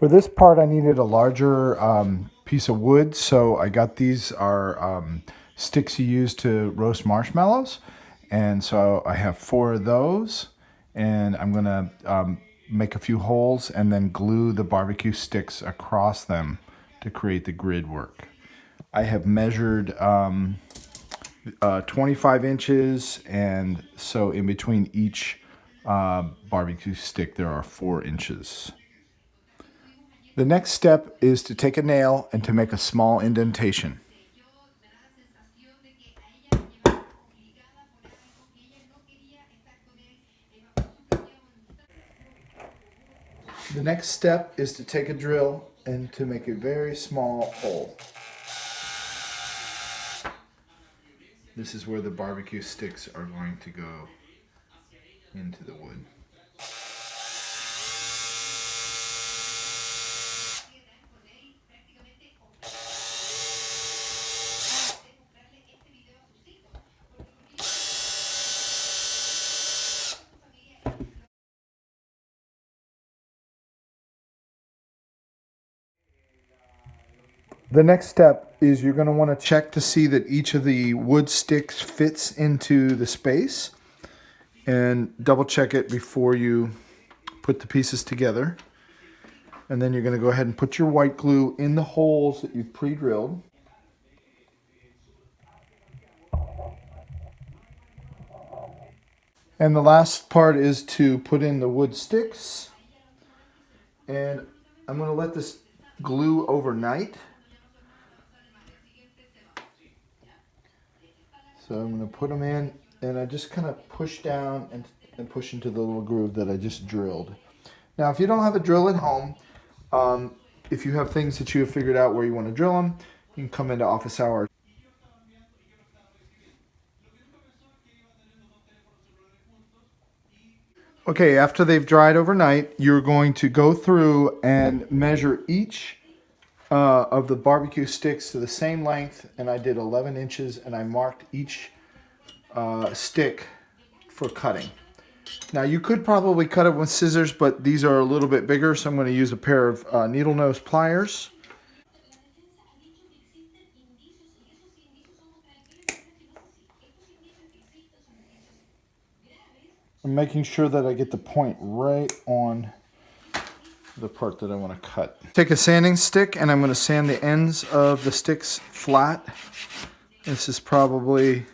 For this part, I needed a larger piece of wood, so I got these are sticks you use to roast marshmallows. And so I have 4 of those, and I'm gonna make a few holes and then glue the barbecue sticks across them to create the grid work. I have measured 25 inches, and so in between each barbecue stick there are 4 inches. The next step is to take a nail and to make a small indentation. The next step is to take a drill and to make a very small hole. This is where the barbecue sticks are going to go into the wood. The next step is you're going to want to check to see that each of the wood sticks fits into the space, and double check it before you put the pieces together. And then you're going to go ahead and put your white glue in the holes that you've pre-drilled. And the last part is to put in the wood sticks. And I'm going to let this glue overnight. So I'm going to put them in, and I just kind of push down and push into the little groove that I just drilled. Now, if you don't have a drill at home, if you have things that you have figured out where you want to drill them, you can come into office hours. Okay, after they've dried overnight, you're going to go through and measure each of the barbecue sticks to the same length, and I did 11 inches, and I marked each stick for cutting. Now, you could probably cut it with scissors, but these are a little bit bigger, so I'm going to use a pair of needle nose pliers. I'm making sure that I get the point right on the part that I want to cut. Take a sanding stick, and I'm going to sand the ends of the sticks flat. This is probably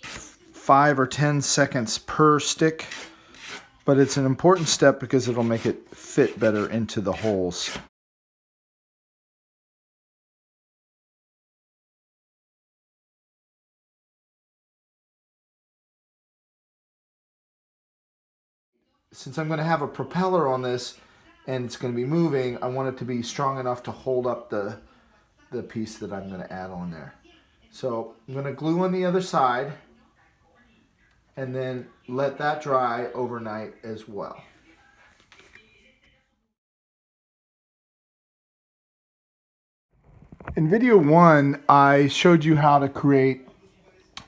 5 or 10 seconds per stick, but it's an important step because it'll make it fit better into the holes. Since I'm going to have a propeller on this and it's going to be moving, I want it to be strong enough to hold up the piece that I'm going to add on there. So I'm going to glue on the other side and then let that dry overnight as well. In video 1, I showed you how to create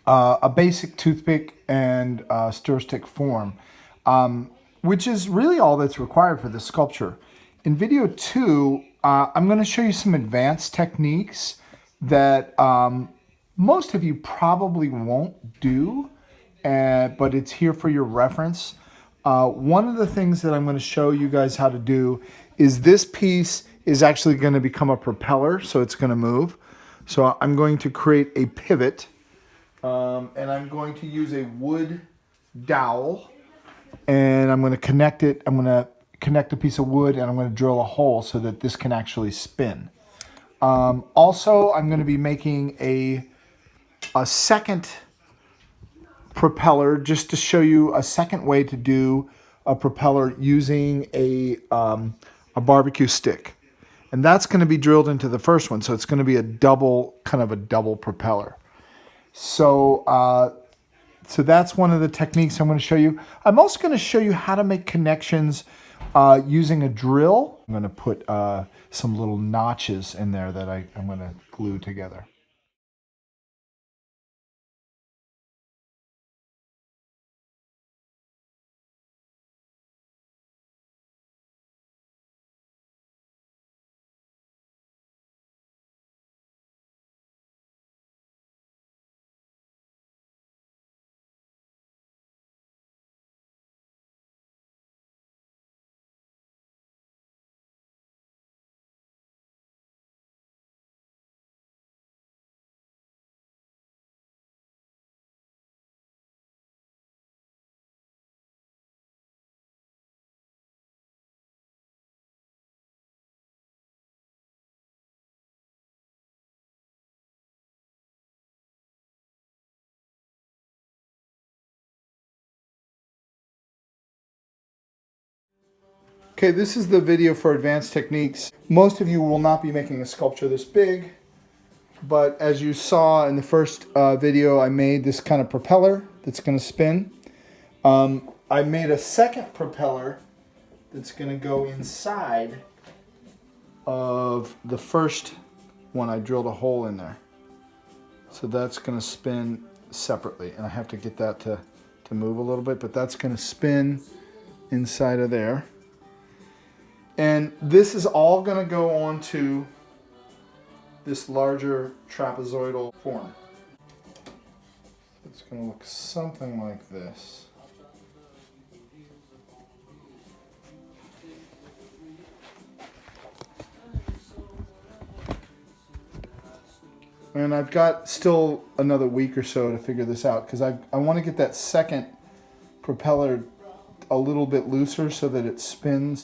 a basic toothpick and stir stick form, which is really all that's required for this sculpture. In video 2, I'm going to show you some advanced techniques that most of you probably won't do, but it's here for your reference. One of the things that I'm going to show you guys how to do is this piece is actually going to become a propeller, so it's going to move. So I'm going to create a pivot, and I'm going to use a wood dowel, and I'm going to connect it. I'm going to connect a piece of wood, and I'm going to drill a hole so that this can actually spin. Also, I'm going to be making a second propeller just to show you a second way to do a propeller using a barbecue stick. And that's going to be drilled into the first one, so it's going to be a double propeller. So so that's one of the techniques I'm going to show you. I'm also going to show you how to make connections using a drill. I'm going to put some little notches in there that I'm going to glue together. Okay, this is the video for Advanced Techniques. Most of you will not be making a sculpture this big, but as you saw in the first video, I made this kind of propeller that's going to spin. I made a second propeller that's going to go inside of the first one. I drilled a hole in there. So that's going to spin separately, and I have to get that to move a little bit, but that's going to spin inside of there. And this is all going to go onto this larger trapezoidal form. It's going to look something like this. And I've got still another week or so to figure this out, because I want to get that second propeller a little bit looser so that it spins